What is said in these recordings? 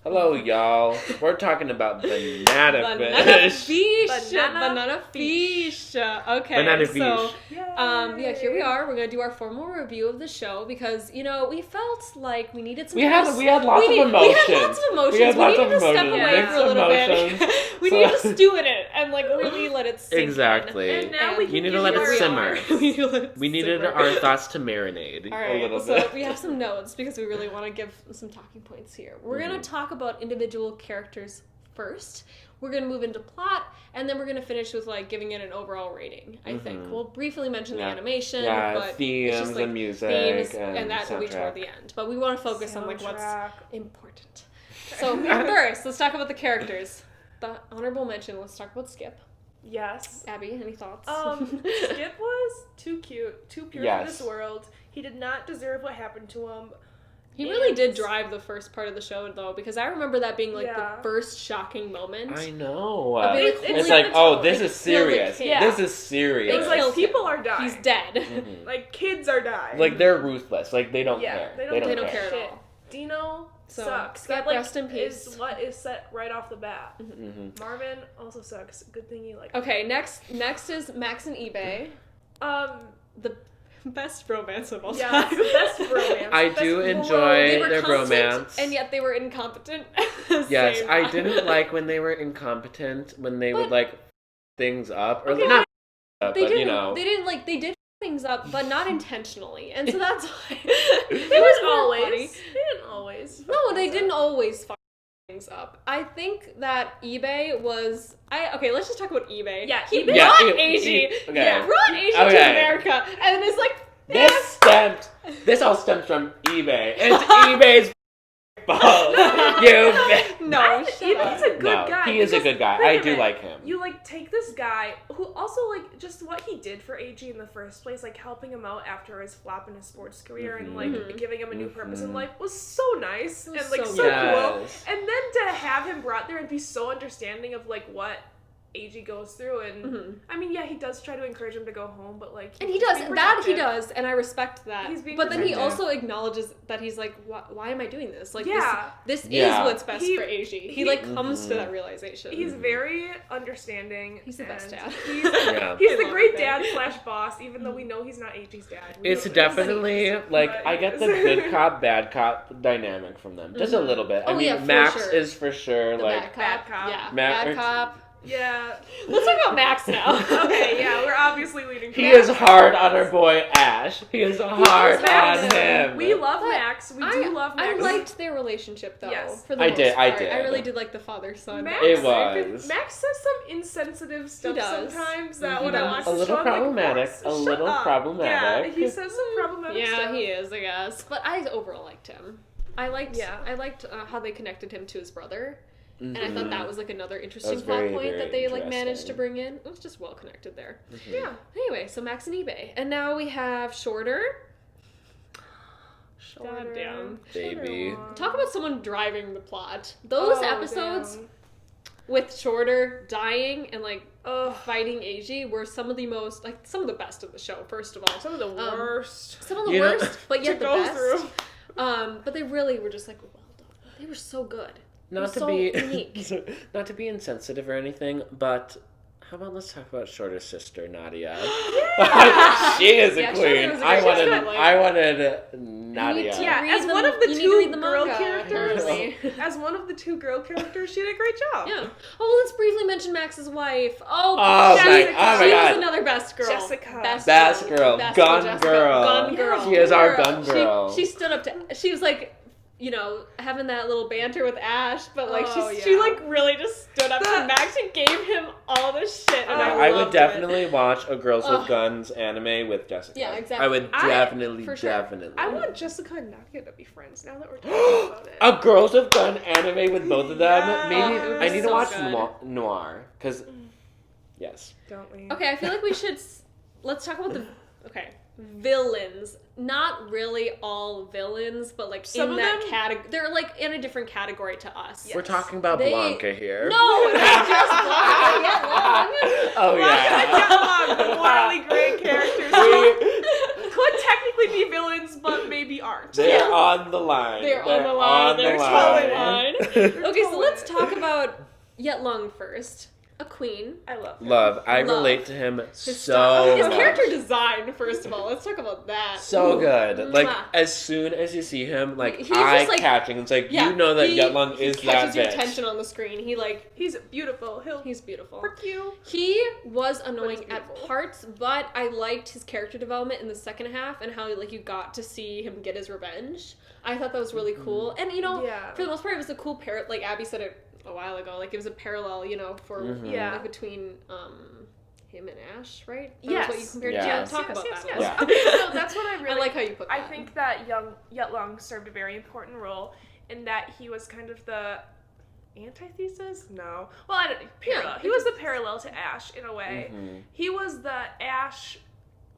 Hello, y'all. We're talking about banana fish. Banana fish. Okay, Banana so fish. here we are. We're gonna do our formal review of the show because we felt like we needed some. We had lots of emotions. We had lots of emotions. We needed to step away for a little bit. We needed to stew in it and really let it sink. Exactly. And now you need to let it simmer. We needed simmer. our thoughts to marinate a little so bit. we have some notes because we really want to give some talking points here. We're going to talk about individual characters first. We're going to move into plot, and then we're going to finish with giving it an overall rating, I think. We'll briefly mention the animation, but themes it's just, and music and that will be toward the end. But we want to focus on what's important. So first, let's talk about the characters. The honorable mention, let's talk about Skipp. Yes. Abby, any thoughts? Skipp was too cute, too pure for this world. He did not deserve what happened to him. He really did drive the first part of the show, though, because I remember that being the first shocking moment. I know. It's this is serious. This is serious. It's like people are dying. He's dead. Mm-hmm. Like kids are dying. They're ruthless. They don't care. They don't care at all. Dino sucks. That rest in peace. Is what is set right off the bat. Mm-hmm. Marvin also sucks. Good thing you like. Okay, next is Max and Eiji. The best romance of all time. Yeah, best romance. I do enjoy their romance. And yet they were incompetent. Yes, I didn't like when they were incompetent, when they would things up. Or not up, they but didn't, they did things up, but not intentionally. And so that's why. They didn't always. No, they didn't always fuck things up. I think that eBay was... let's just talk about eBay. Yeah, he brought Eiji. Brought Eiji to America. And it's like... This all stems from eBay. It's eBay's fault. No, he's a good guy. He is a good guy. I do like him. You take this guy who also just what he did for Eiji in the first place, helping him out after his flop in his sports career and giving him a new purpose in life was so nice and so cool. And then to have him brought there and be so understanding of what Eiji goes through, and I mean, he does try to encourage him to go home, but and he does that. He does, and I respect that. But then he also acknowledges that he's why am I doing this? This is what's best for Eiji. He comes to that realization. He's very understanding. He's the best dad. He's the great dad / boss, even though we know he's not Eiji's dad. It's definitely I get the good cop bad cop dynamic from them just a little bit. I mean, Max is for sure bad cop. Yeah, bad cop. Yeah. Let's talk about Max now. Okay, we're obviously leading. He is hard on our boy Ash. He is hard on him. We love Max. We do love Max. I liked their relationship though. Yes. For the most part. I did. I really did like the father-son. It was. Max says some insensitive stuff sometimes that when I watch a little problematic. Yeah, he says some problematic stuff. Yeah, he is, I guess. But I overall liked him. I liked how they connected him to his brother. And I thought that was another interesting plot point that they managed to bring in. It was just well connected there. Yeah. Anyway, so Max and eBay. And now we have Shorter. God damn. Baby. Talk about someone driving the plot. Those episodes with Shorter dying and fighting Eiji were some of the most some of the best of the show, first of all. Some of the worst. But yet the best. But they really were just well done. They were so good. Not to be insensitive or anything, but how about let's talk about Shorter's sister, Nadia. Yeah! She is a queen. I wanted Nadia. As one of the two girl characters. As one of the two girl characters, she did a great job. Yeah. Oh, let's briefly mention Max's wife. Jessica. She was another best girl. Jessica. Best girl. Gun girl. Gun girl. She is our gun girl. She stood up to. She was having that little banter with Ash, but she really just stood up to Max and gave him all this shit. And I would definitely watch a Girls with Guns anime with Jessica. Yeah, exactly. I would definitely. I want Jessica and Nadia to be friends now that we're talking about it. A Girls with Gun anime with both of them. Yeah. Maybe I need to watch Noir because yes. Don't we? Okay, I feel like we should. Let's talk about the. Okay. villains. Not really all villains, but like some in that category. They're like in a different category to us. Yes. We're talking about Blanca here. No, not just Blanca. Yut Lung. Oh yeah. Blanca and Yut Lung, morally great characters. Could technically be villains, but maybe aren't. They're on the line. They're on the line. They're totally line. Okay, so let's talk about Yut Lung first. A queen. I love him. I relate to him His much. character design, first of all. Let's talk about that. So good. Like, as soon as you see him, like, he's eye-catching. It's like, you know that Yut Lung is that bitch. He catches your attention on the screen. He's beautiful. He's beautiful. Frick you. He was annoying at parts, but I liked his character development in the second half and how, like, you got to see him get his revenge. I thought that was really cool. And, you know, for the most part, it was a cool pair. Like, Abby said it a while ago, like it was a parallel, you know, for like between him and Ash, right? Yes. What you compared to. Talk about that. Yes. Okay, so that's what I really I like how you put that. I think that Yut Lung served a very important role in that he was kind of the antithesis? No. Well, I don't know. Parallel. He was the parallel to Ash in a way. He was the Ash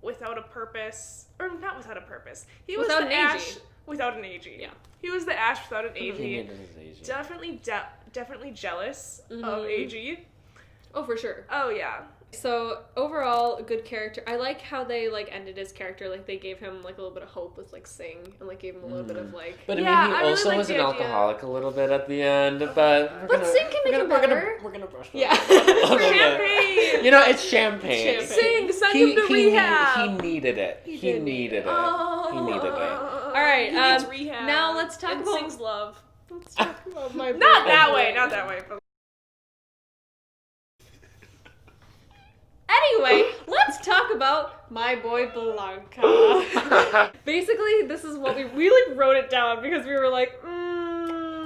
without a purpose, or not without a purpose. He was the Ash without an Eiji. Yeah. He was the Ash without an Eiji. Definitely jealous of Eiji. Oh, for sure. Oh, yeah. So, overall, a good character. I like how they, like, ended his character. Like, they gave him, like, a little bit of hope with, like, Sing. And, like, gave him a little bit of, like... But, I mean, he also really was an alcoholic a little bit at the end. But Sing can make him better. We're gonna brush that. Champagne! You know, it's champagne. Sing, send him to rehab. He needed it. He needed it. All right. He needs rehab. Now, let's talk about... Sing's love. Let's talk about my... Not that way. But... Anyway, let's talk about my boy Blanca. Basically, this is what we really wrote it down because we were like,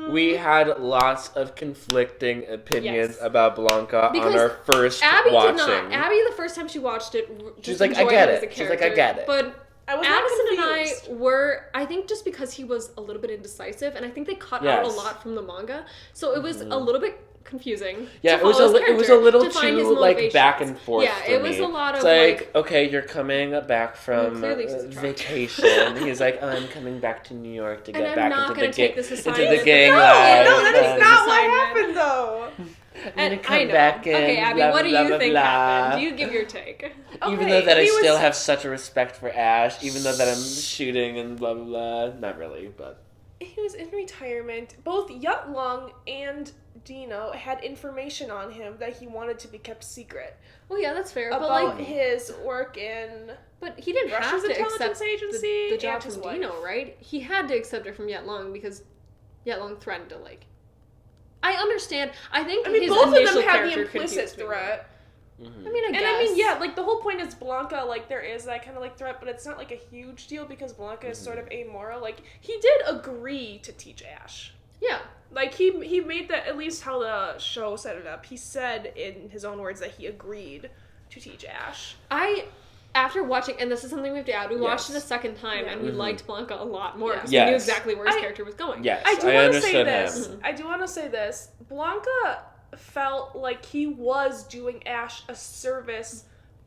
We had lots of conflicting opinions about Blanca because on our first Abby watching. Did not. Abby, the first time she watched it, she's like, I get it. She's like, I get it. But Addison and I were, I think just because he was a little bit indecisive, and I think they cut out a lot from the manga, so it was a little bit confusing. Yeah, it was a little too like back and forth. Yeah, it was a lot of like, okay, you're coming back from vacation. He's like, oh, I'm coming back to New York to get back into the gang life. No, that is not what happened though. And I know. Okay, Abby, what do you think happened? You give your take. Even though that I still have such a respect for Ash, even though that I'm shooting and blah blah blah. Not really, but he was in retirement. Both Yut Lung and Dino had information on him that he wanted to be kept secret. Well, yeah, that's fair. About his work in. But he didn't have to accept agency the job from Dino, right? He had to accept it from Yut Lung because Yut Lung threatened to I understand. I think his both of them had the implicit threat. I mean, like the whole point is Blanca, like there is that kind of like threat, but it's not like a huge deal because Blanca is sort of amoral. Like he did agree to teach Ash. Yeah. Like he made that, at least how the show set it up. He said in his own words that he agreed to teach Ash. After watching, and this is something we have to add, we watched it a second time, and we liked Blanca a lot more because we knew exactly where his character was going. Yes, I do want to say this. Blanca felt like he was doing Ash a service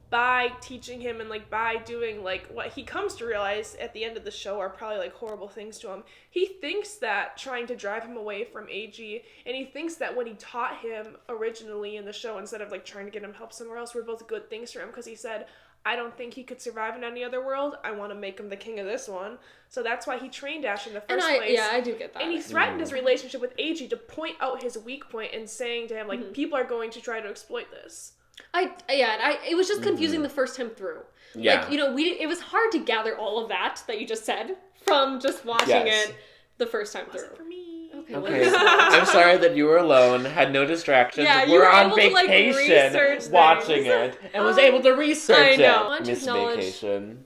by teaching him and like by doing like what he comes to realize at the end of the show are probably like horrible things to him. He thinks that trying to drive him away from Eiji, and he thinks that when he taught him originally in the show, instead of like trying to get him help somewhere else, were both good things for him because he said, I don't think he could survive in any other world. I want to make him the king of this one. So that's why he trained Ash in the first place. Yeah, I do get that. And he threatened his relationship with Eiji to point out his weak point and saying to him, like, people are going to try to exploit this. It was just confusing the first time through. Yeah. Like, you know, it was hard to gather all of that you just said from just watching it the first time through. It wasn't for me. Okay. I'm sorry that you were alone, had no distractions. Yeah, you were on vacation watching it, and was able to research it. Miss Vacation.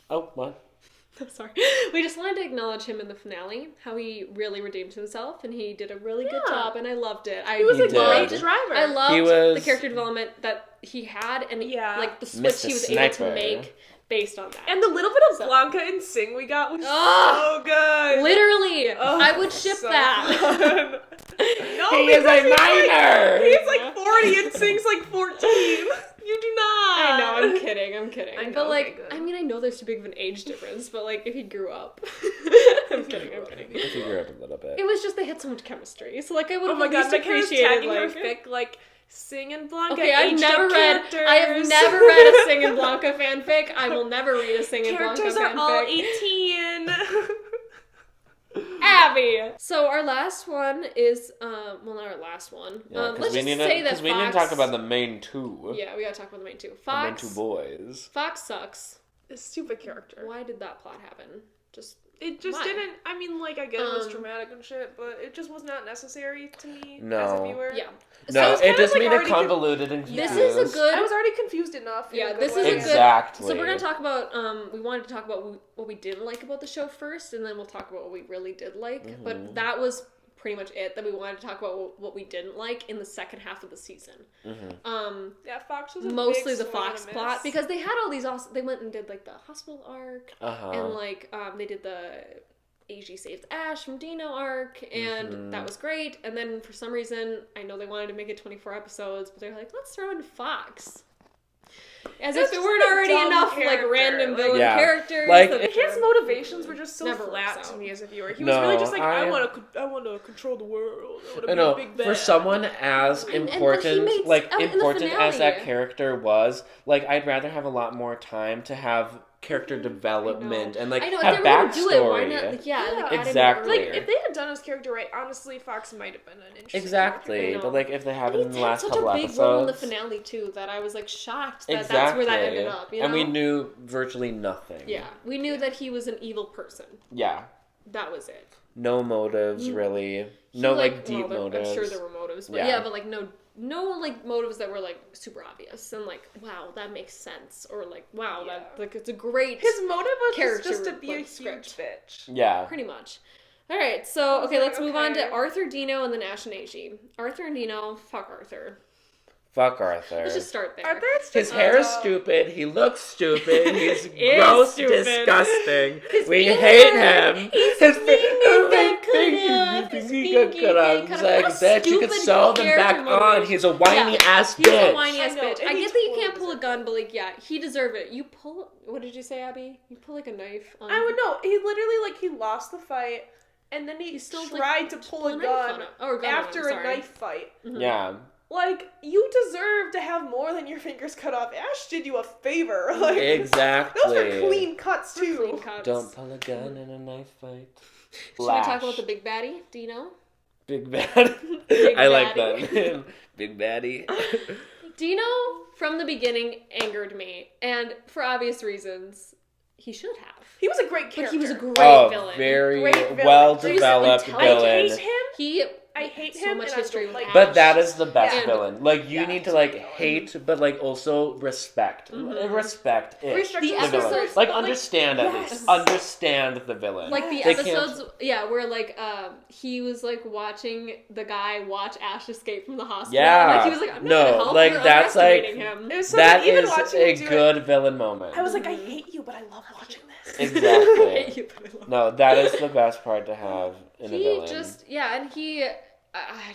Oh, what? Sorry. We just wanted to acknowledge him in the finale, how he really redeemed himself, and he did a really good job, and I loved it. He was a great driver. I loved the character development that he had, and like the switch he was able to make based on that. And the little bit of Blanca and Sing we got was so good. Literally. I would ship that. No, he is a minor. He's like 40 and Sing's like 14. You do not. I know, I'm kidding. I know, But, like, okay, I mean, I know there's too big of an age difference, but, like, if he grew up. I'm kidding. If he grew up a little bit. It was just they had so much chemistry. So, like, I would have appreciated, tagging her fic, like, Sing and Blanca. Okay, I have never read a Sing and Blanca fanfic. I will never read a Sing and Blanca fanfic. Characters are all 18. Abby. So our last one is, well, not our last one. Yeah, let's just say that Foxx... we need to talk about the main two. Yeah, we gotta talk about the main two. The main two boys. Foxx sucks. A stupid character. Why did that plot happen? It just didn't, I mean, like, I get it was traumatic and shit, but it just was not necessary to me as a viewer. Yeah. No, it just made it convoluted and confused. This is a good... I was already confused enough. Yeah, this is a good... Exactly. So we're going to talk about, we wanted to talk about what we didn't like about the show first, and then we'll talk about what we really did like. Mm-hmm. But that was pretty much it, that we wanted to talk about what we didn't like in the second half of the season. Mm-hmm. Yeah, Foxx was a mostly the Foxx plot, because they had all these awesome... They went and did, like, the hospital arc, and, like, they did the... Eiji saved Ash from Dino arc, and that was great. And then for some reason, I know they wanted to make it 24 episodes, but they're like, let's throw in Foxx. As if there weren't already enough like random villain characters. Like his motivations were just so flat to me as a viewer. He was really just like, I want to control the world. I want to be a big bad. For someone as important, important as that character was, like I'd rather have a lot more time to have character development and like have backstory. Do it, why not? Exactly. Like if they had done his character right, honestly, Foxx might have been an interesting character. But like if they haven't in the last couple episodes, such a big role in the finale too that I was like shocked that that's where that ended up. You know? And we knew virtually nothing. Yeah, we knew that he was an evil person. Yeah, that was it. No motives really. No like deep motives. I'm sure there were motives, but but like no like motives that were like super obvious and like wow that makes sense or like wow that like it's a great his motive was just to be a huge bitch. Yeah, pretty much. All right, so let's move on to Arthur, Dino, and then Ash and Eiji. Arthur and Dino, fuck Arthur. Fuck Arthur. Let's just start there. His hair is stupid. He looks stupid. He's gross, stupid. Disgusting. We hate him. His finger cut off. He's like, bitch, you could sew them back on. He's a whiny ass bitch. He's a whiny ass bitch. I get that you can't pull a gun, but like, yeah, he deserved it. You pull, what did you say, Abby? You pull like a knife on I would know. He literally, like, he lost the fight, and then he still tried to pull a gun after a knife fight. Mm-hmm. Yeah. Like, you deserve to have more than your fingers cut off. Ash did you a favor. Like, exactly. Those are clean cuts, too. Clean cuts. Don't pull a gun in a knife fight. Should we talk about the big baddie, Dino? Big baddie. I like that. Big baddie. Dino, from the beginning, angered me. And for obvious reasons, he should have. He was a great character. But he was a great villain. Very well-developed villain. I hate him. So much history with Ash. But that is the best villain. Like, you need to, like, hate, but, like, also respect. Mm-hmm. Respect it. The episodes... Like, understand at least. Understand the villain. Like, the episodes, where, like, he was, like, watching the guy watch Ash escape from the hospital. Yeah. Like, he was like, I'm not gonna help like, her, that's, like, him. That is a good villain moment. I was like, I hate you, but I love watching this. Exactly. I hate you, but I love No, that is the best part to have in a villain. And he...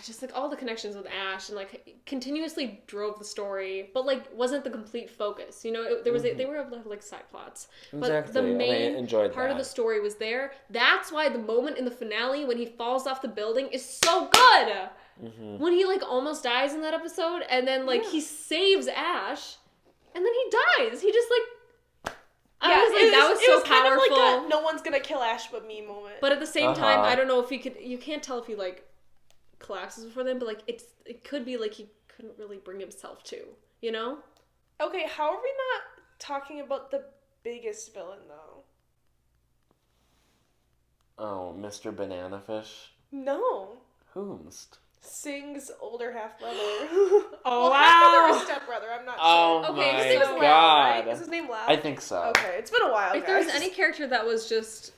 just like all the connections with Ash and like continuously drove the story, but like wasn't the complete focus. You know, there was they were able to have like side plots, but the main part of the story was there. That's why the moment in the finale when he falls off the building is so good. Mm-hmm. When he like almost dies in that episode, and then like he saves Ash, and then he dies. He just like. That was so powerful. Kind of like a, no one's gonna kill Ash but me moment. But at the same time, I don't know if he could. You can't tell if he like. Collapses before them, but like it could be like he couldn't really bring himself to, you know? Okay, how are we not talking about the biggest villain though? Oh, Mr. Banana Fish? No. Whomst? Sing's older half brother. Oh wow! Half brother or step brother, I'm not sure. Oh my his name is God! Lau, right? Is his name Lau? I think so. Okay, it's been a while. If there was any character that was just.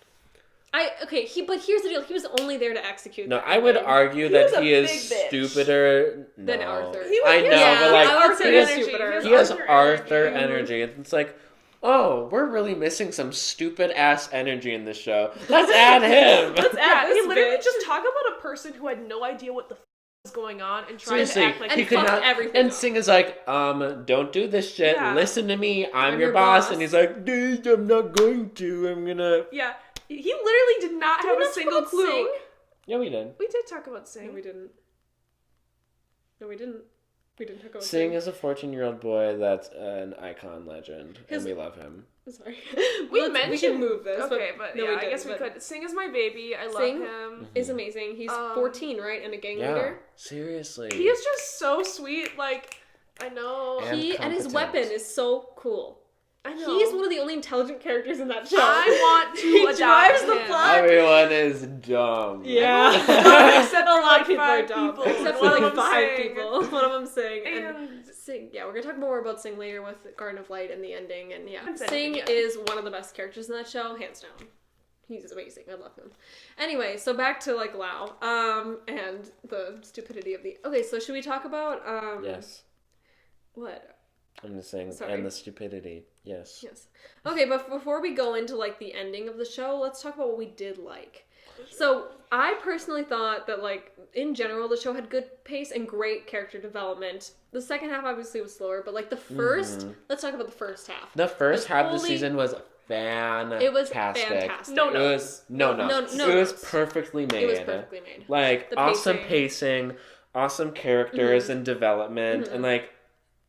But here's the deal. He was only there to execute. No, I would argue that he is stupider than Arthur. I know, but like Arthur is stupider. He has Arthur energy. It's like, oh, we're really missing some stupid ass energy in this show. Let's add him. Let's add. He literally just talk about a person who had no idea what the was going on and tried to act like he could not. Everything and Sing is like, don't do this shit. Yeah. Listen to me. I'm your boss. And he's like, dude, I'm not going to. I'm gonna. Yeah, he literally did not have a single clue. Sing? Yeah, we did. We did talk about Sing. No, we didn't. We didn't talk about Sing is a 14-year-old boy that's an icon legend, and we love him. Sorry. We can move this. Okay, but yeah, I guess we could. Sing is my baby. I love him. Sing is amazing. He's 14, right? And a gang leader. Seriously. He is just so sweet. Like, I know. And his weapon is so cool. I know. He's one of the only intelligent characters in that show. I want to adopt him. The plot. Everyone is dumb. Yeah. Except a lot of people are dumb. Except for like 5 people. One of them Sing. And Sing. Yeah, we're going to talk more about Sing later with Garden of Light and the ending. And yeah, Sing is one of the best characters in that show, hands down. He's amazing. I love him. Anyway, so back to like Lao and the stupidity of the... Okay, so should we talk about... Yes. What? I'm just saying, and the stupidity. Yes. Okay, but before we go into, like, the ending of the show, let's talk about what we did like. So, I personally thought that, like, in general, the show had good pace and great character development. The second half, obviously, was slower, but, like, the first... Let's talk about the first half. The first half of the season was fantastic. It was fantastic. No notes. It was perfectly made. Like, awesome pacing, awesome characters and development, and, like,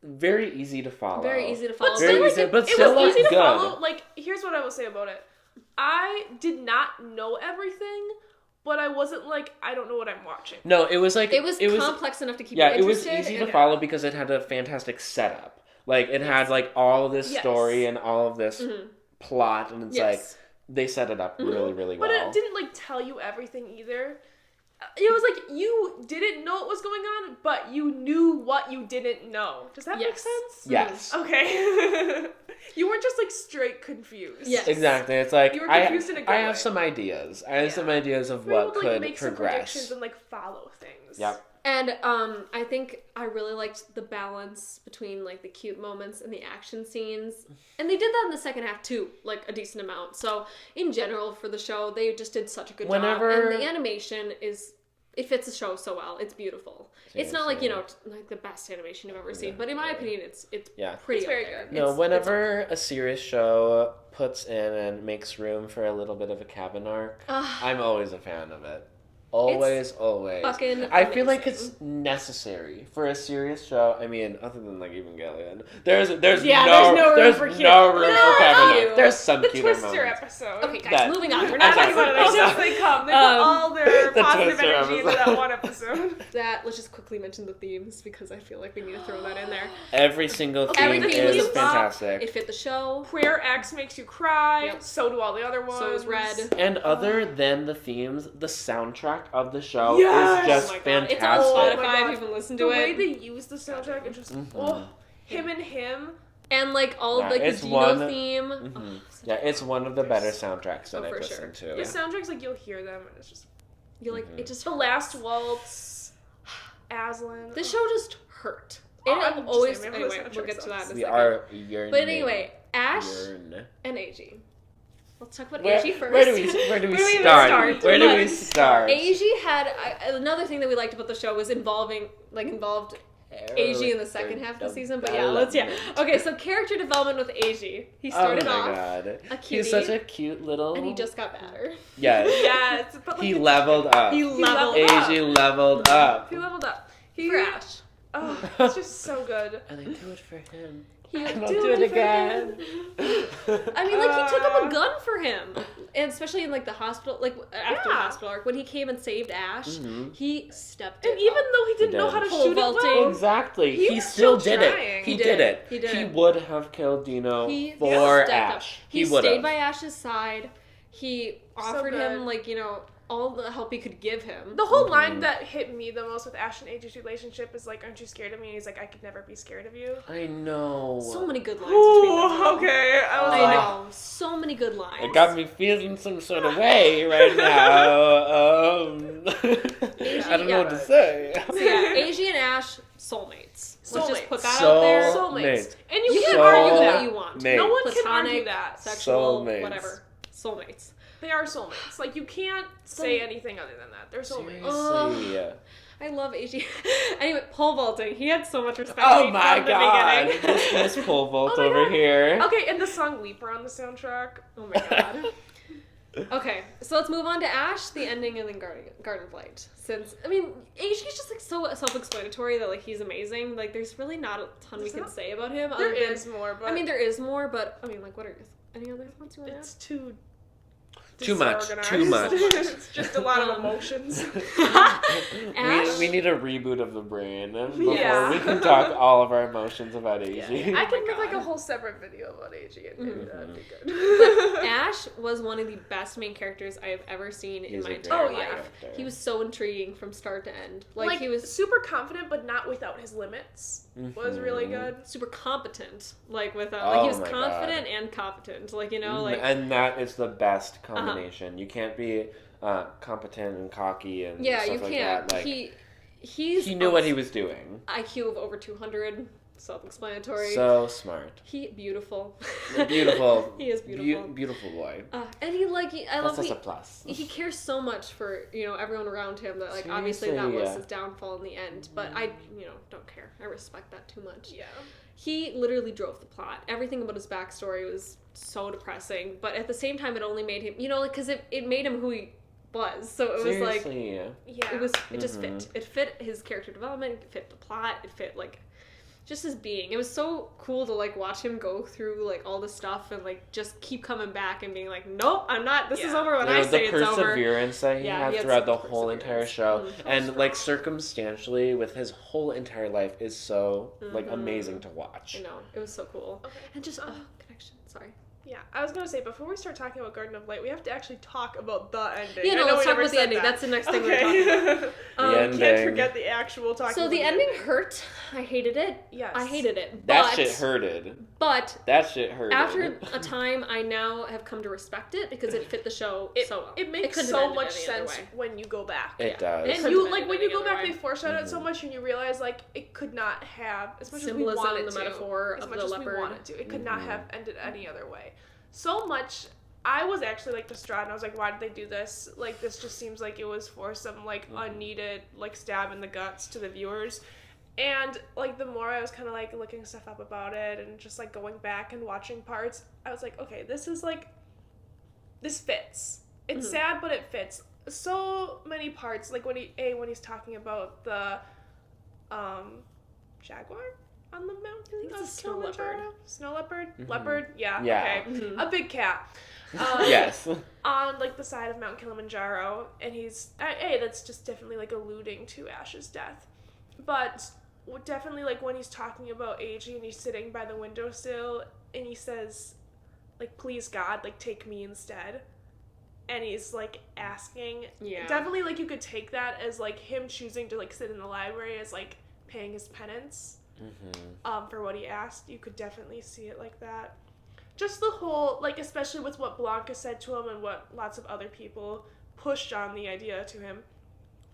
very easy to follow. But still, it was easy to follow. Like, here's what I will say about it. I did not know everything, but I wasn't like, I don't know what I'm watching. No, it was like... It was complex enough to keep you interested. It was easy to follow because it had a fantastic setup. Like, it had, like, all this story and all of this plot, and it's like, they set it up really, really well. But it didn't, like, tell you everything either. It was like you didn't know what was going on, but you knew what you didn't know. Does that make sense? Yes. Okay. You weren't just like straight confused. Yes. Exactly. It's like you were confused in a good way. I have some ideas. I have some ideas of what could like, make progress. Some predictions and like follow things. Yep. And I think I really liked the balance between like the cute moments and the action scenes. And they did that in the second half too, like a decent amount. So in general for the show, they just did such a good job. And the animation it fits the show so well. It's beautiful. Seriously. It's not like, like the best animation I've ever seen, but in my opinion, it's pretty very good. No, whenever a serious show puts in and makes room for a little bit of a cabin arc, I'm always a fan of it. Always. Fucking I feel like it's necessary for a serious show. I mean, other than like Evangelion, there's no room for Kevin. There's some the cuter Twister moments. episode. Okay, guys, moving on. We're not talking about it. They put all their positive energy into that one episode. Let's just quickly mention the themes because I feel like we need to throw that in there. Every single theme is fantastic. It fit the show. Queer X makes you cry. Yep. So do all the other ones. So is Red. And other than the themes, the soundtrack of the show is just fantastic. It's on Spotify if you can listen to it. The way they use the soundtrack is just him and him. And like all of like the Dino theme. It's one of the better soundtracks that I've listened to. The soundtracks, like you'll hear them and it's just it just The Last Waltz, Aslan. This show just hurt. Anyway, we'll get to that in a second. But anyway, Ash and Eiji. Let's talk about Eiji first. Where do we start? Where do we start? Eiji had another thing that we liked about the show was involved Eiji in the second half of the season. But okay, so character development with Eiji. He started off a cutie. He's such a cute little... And he just got better. Yes. But he leveled up. Eiji leveled up. He leveled up. For Ash. Oh, it's just so good. And I do it for him. I'll do it again. I mean, like, he took up a gun for him. And especially in, like, the hospital, like, after the hospital arc, when he came and saved Ash, he stepped in. And even though he didn't know how to shoot it well. Exactly. He still did it. He did it. He would have killed Dino for Ash. He stayed by Ash's side. He offered him, like, all the help he could give him. The whole line that hit me the most with Ash and Eiji's relationship is like, aren't you scared of me? And he's like, I could never be scared of you. I know. So many good lines between them. Okay. I know. So many good lines. It got me feeling some sort of way right now. Eiji, I don't know what to say. So Eiji and Ash, soulmates. Let's just put that out there. Soulmates. And you can't argue what you want. No one can argue that. Sexual, whatever. Soulmates. They are soulmates. Like, you can't say anything other than that. They're soulmates. Seriously. I love Eiji. Anyway, pole vaulting. He had so much respect. Oh my god, this pole vault over here. Okay, and the song Leaper on the soundtrack. Oh my god. Okay, so let's move on to Ash, the ending, and then Garden of Light. Since, I mean, Eiji's just, like, so self-explanatory that, like, he's amazing. Like, there's really not a ton we can say about him. There is more, but... I mean, there is more, but, I mean, like, what are any other thoughts you want to add? It's too much. It's just a lot of emotions. we need a reboot of the brain before we can talk all of our emotions about Eiji. I can make like a whole separate video about Eiji and that'd be good. But Ash was one of the best main characters I have ever seen in my entire life. He was so intriguing from start to end. Like he was super confident, but not without his limits. Was really good. Super competent, like without he was confident and competent, like and that is the best combination. You can't be competent and cocky and stuff you like can't. that. Like he knew what he was doing. IQ of over 200. Self-explanatory. So smart. Beautiful. Beautiful. He is beautiful. Beautiful boy. And I love that's a plus. He cares so much for everyone around him that like obviously that was his downfall in the end. But I don't care. I respect that too much. Yeah. He literally drove the plot. Everything about his backstory was so depressing, but at the same time, it only made him because it made him who he was. So it was like it just fit. It fit his character development. It fit the plot. It fit like. Just his being. It was so cool to, like, watch him go through, like, all this stuff and, like, just keep coming back and being like, nope, I'm not, this is over when I say it's over. The perseverance that he had throughout the whole entire show. And, like, circumstantially, with his whole entire life is so, like, amazing to watch. I know. It was so cool. Okay. And just, connection. Sorry. Yeah, I was going to say, before we start talking about Garden of Light, we have to actually talk about the ending. Yeah, let's talk about the ending. That's the next thing we're talking about. The ending. Can't forget the actual talking So the ending hurt. I hated it. Yes. I hated it. That shit hurted. But that shit hurted. After a time, I now have come to respect it because it fit the show so well. It makes so much sense when you go back. It does. And you, like, when you go back, they foreshadow it so much and you realize, like, it could not have, as much symbolism, as we wanted the to. metaphor as of much the as leopard. we wanted to. It could not have ended any other way. So much, I was actually, like, distraught, and I was like, why did they do this? Like, this just seems like it was for some, like, unneeded, like, stab in the guts to the viewers. And, like, the more I was kind of, like, looking stuff up about it and just, like, going back and watching parts, I was like, okay, this is, like, this fits. It's sad, but it fits. So many parts, like, when he's talking about the, jaguar? On the mountain of snow leopard. Snow leopard? Leopard? Yeah. Okay. A big cat. Yes. On, like, the side of Mount Kilimanjaro. And he's... that's just definitely, like, alluding to Ash's death. But definitely, like, when he's talking about Eiji and he's sitting by the windowsill and he says, like, please, God, like, take me instead. And he's, like, asking... Yeah. Definitely, like, you could take that as, like, him choosing to, like, sit in the library as, like, paying his penance. For what he asked. You could definitely see it like that. Just the whole, like, especially with what Blanca said to him and what lots of other people pushed on the idea to him,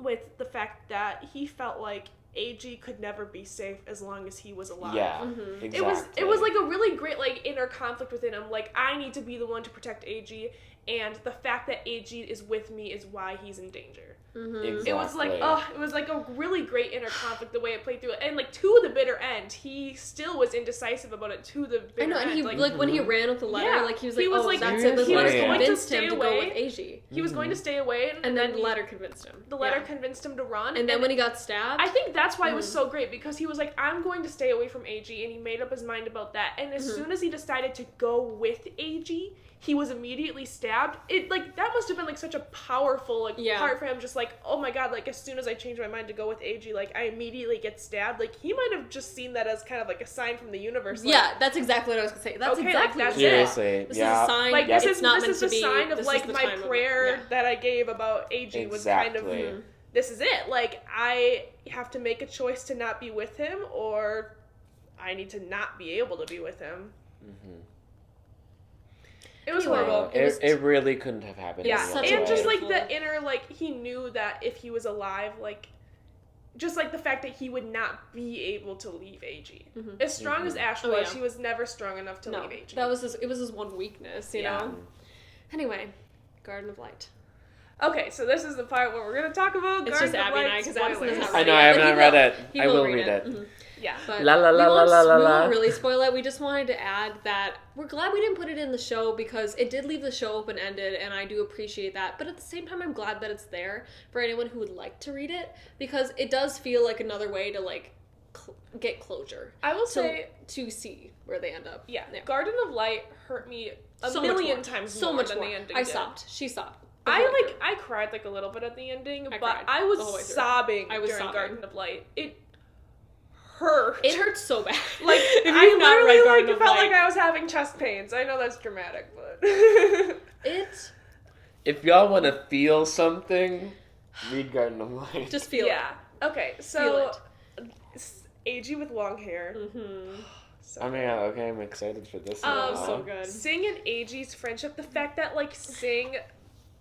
with the fact that he felt like Eiji could never be safe as long as he was alive. Yeah, exactly. It was like a really great, like, inner conflict within him. Like, I need to be the one to protect Eiji, and the fact that Eiji is with me is why he's in danger. Exactly. It was like, it was like a really great inner conflict the way it played through it. And, like, to the bitter end, he still was indecisive about it to the bitter end. I know, and he, like when he ran with the letter, like, he was like, that's it. The letter convinced him to go with Eiji. He was going to stay away. And then the letter convinced him. The letter convinced him to run. And then when he got stabbed. I think that's why it was so great, because he was like, I'm going to stay away from Eiji, and he made up his mind about that. And as soon as he decided to go with Eiji, he was immediately stabbed. It, like, that must have been, like, such a powerful, like, part for him, just like, oh my god, like, as soon as I change my mind to go with Eiji, like, I immediately get stabbed. Like, he might have just seen that as kind of, like, a sign from the universe. Like, yeah, that's exactly what I was gonna say. That's exactly that's Seriously, it. This is a sign. Like, this is not meant a to be. sign of, like, my prayer that I gave about Eiji was kind of, this is it. Like, I have to make a choice to not be with him, or I need to not be able to be with him. It was horrible. It really couldn't have happened. Yeah, and just, like, the inner, like, he knew that if he was alive, like, just, like, the fact that he would not be able to leave Eiji. As strong as Ash was, he was never strong enough to leave Eiji. That was it was his one weakness, you know? Anyway, Garden of Light. Okay, so this is the part where we're going to talk about It's just Abby and I, because Addison has not read it. I know, I have not read it. I will read it. Mm-hmm. Yeah. But we won't really spoil it. We just wanted to add that we're glad we didn't put it in the show because it did leave the show open-ended, and I do appreciate that. But at the same time, I'm glad that it's there for anyone who would like to read it, because it does feel like another way to, like, get closure. I will say... To see where they end up. Yeah. Garden of Light hurt me a million times more than the ending I stopped. She stopped. I cried, like, a little bit at the ending, but I was sobbing during Garden of Light. It hurt. It hurt so bad. Like, if I literally, like, felt like I was having chest pains. I know that's dramatic, but... If y'all want to feel something, read Garden of Light. Just feel it. Yeah. Okay, so... Eiji with long hair. Mm-hmm. Oh my god, okay, I'm excited for this. So good. Sing and Eiji's friendship, the fact that, like, Sing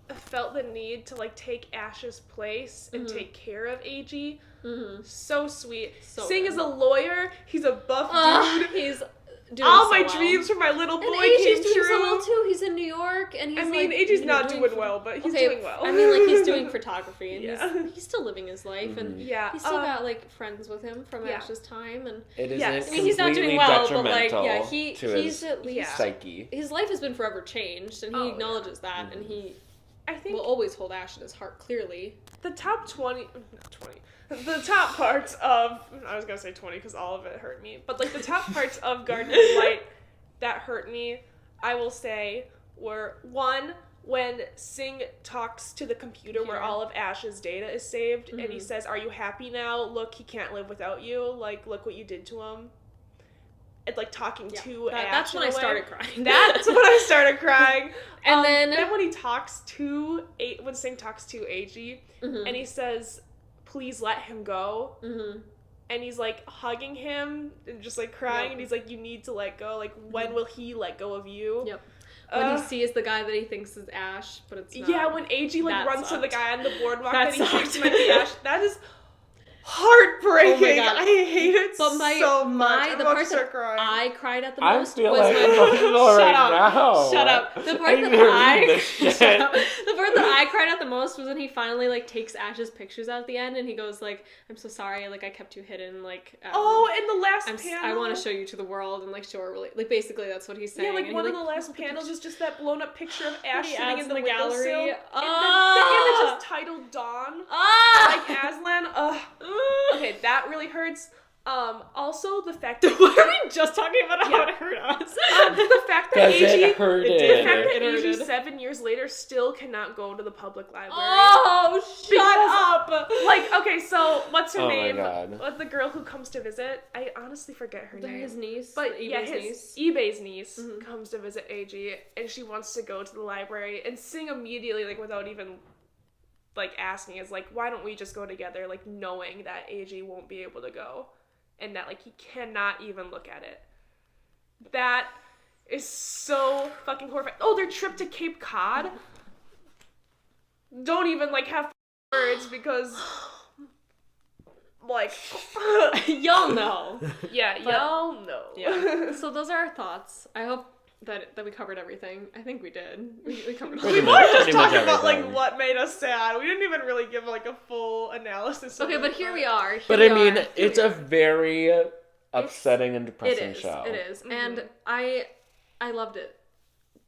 felt the need to, like, take Ash's place and take care of Eiji. Mm-hmm. So sweet. Sing is a lawyer. He's a buff dude. He's doing all my dreams for my little boy came true. So well too. He's in New York, and he's Eiji's not doing well, but he's doing well. I mean, like, he's doing photography, and he's still living his life, and he's still got, like, friends with him from Ash's time, and it isn't. I mean, he's not doing well, but, like, he's at least psyche. His life has been forever changed, and he acknowledges that, and he will always hold Ash in his heart. Clearly, the top 20. The top parts of, I was going to say 20 because all of it hurt me, but, like, the top parts of Garden of Light that hurt me, I will say, were, one, when Sing talks to the computer where all of Ash's data is saved, and he says, "Are you happy now? Look, he can't live without you. Like, look what you did to him." It's like talking to Ash. That's when I started crying. That's when I started crying. And then when he talks to, when Sing talks to Eiji, and he says, "Please let him go." And he's, like, hugging him and just, like, crying, and he's like, "You need to let go. Like, when will he let go of you?" Yep. When he sees the guy that he thinks is Ash, but it's not. Yeah, when Eiji, like, runs to the guy on the boardwalk that he thinks might be Ash. That is heartbreaking. Oh my God. I hate it so much. The part that I cried at the most was when Shut up. The part that I cried at the most was when he finally, like, takes Ash's pictures out at the end, and he goes, like, "I'm so sorry, like, I kept you hidden, like, in the last panel, I want to show you to the world," and, like, show her really, like, basically that's what he's saying. Yeah, like, and one of the last panels is just that blown up picture of Ash sitting in the gallery. And the image is titled Dawn. Like Aslan. Okay, that really hurts. Also, the fact that... Why are we just talking about how it hurt us? The fact that Eiji, 7 7 years later, still cannot go to the public library. Oh, shut up! Like, okay, so, what's her name? My God. The girl who comes to visit? I honestly forget her name. His niece? But Ibe's niece comes to visit Eiji, and she wants to go to the library, and Sing immediately, like, without even... like, asking, is like, why don't we just go together, like, knowing that Eiji won't be able to go, and that, like, he cannot even look at it. That is so fucking horrifying. Oh, their trip to Cape Cod? Don't even, like, have words, because, like... y'all know. Yeah, y'all know. Yeah. So those are our thoughts. I hope that we covered everything. I think we did. We covered all we were just talking about, like, what made us sad. We didn't even really give, like, a full analysis of but here we are. It's a very upsetting and depressing show. It is. And I loved it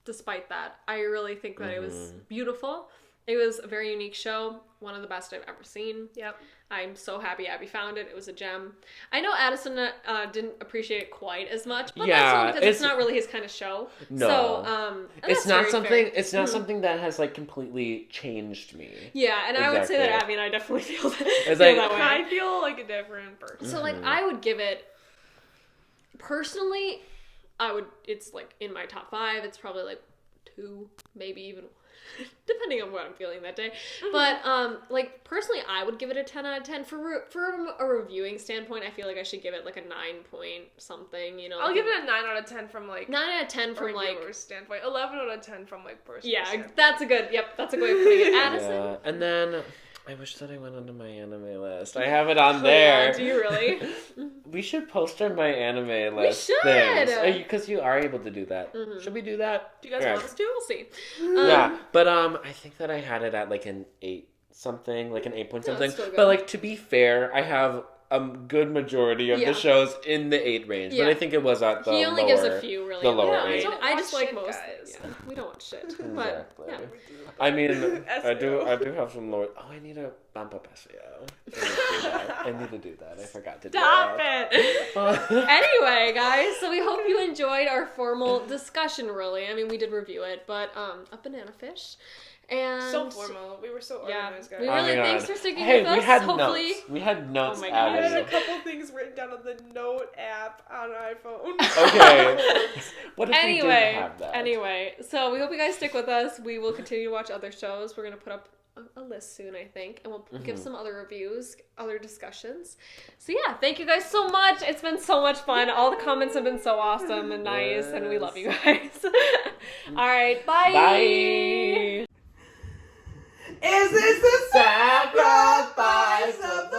despite that. I really think that it was beautiful. It was a very unique show. One of the best I've ever seen. Yep. I'm so happy Abby found it. It was a gem. I know Addison didn't appreciate it quite as much, but that's only because it's not really his kind of show. No. So, it's not something. Fair. It's not something that has, like, completely changed me. Yeah, and I would say that Abby and I definitely feel that. It's like, that way. I feel like a different person. So, like, I would give it. Personally, it's, like, in my top 5. It's probably, like, 2, maybe even. Depending on what I'm feeling that day. But, like, personally, I would give it a 10 out of 10. From a reviewing standpoint, I feel like I should give it, like, a 9 point something, you know. I'll give it a 9 out of 10 from, like... 9 out of 10 from, like... standpoint. 11 out of 10 from, like, personal standpoint. That's a good way of putting it. Addison? Yeah. And then, I wish that I went onto my anime list. I have it on there. Do you really? We should post our My Anime list. We should! Because you are able to do that. Mm-hmm. Should we do that? Do you guys want us to? We'll see. Yeah, but I think that I had it at like an 8 something, like an 8 point something. But like, to be fair, I have a good majority of the shows in the 8 range, but I think it was at the lower. He only gives a few, really. The lower 8. I just like most. We don't watch shit. Exactly. But, yeah. I mean, I do have some lower. Oh, I need to bump up SEO. I need to do that. I forgot to do that. Stop it! Anyway, guys, so we hope you enjoyed our formal discussion, really. I mean, we did review it, but a banana fish. And so formal. We were so organized, guys. We really thanks for sticking with us. We had Hopefully, notes. We had notes. I had a couple things written down on the note app on iPhone. Okay. What if we didn't have that? Anyway, so we hope you guys stick with us. We will continue to watch other shows. We're gonna put up a list soon, I think, and we'll give some other reviews, other discussions. So yeah, thank you guys so much. It's been so much fun. All the comments have been so awesome and nice, and we love you guys. All right, bye. Bye. Is this the sacrifice of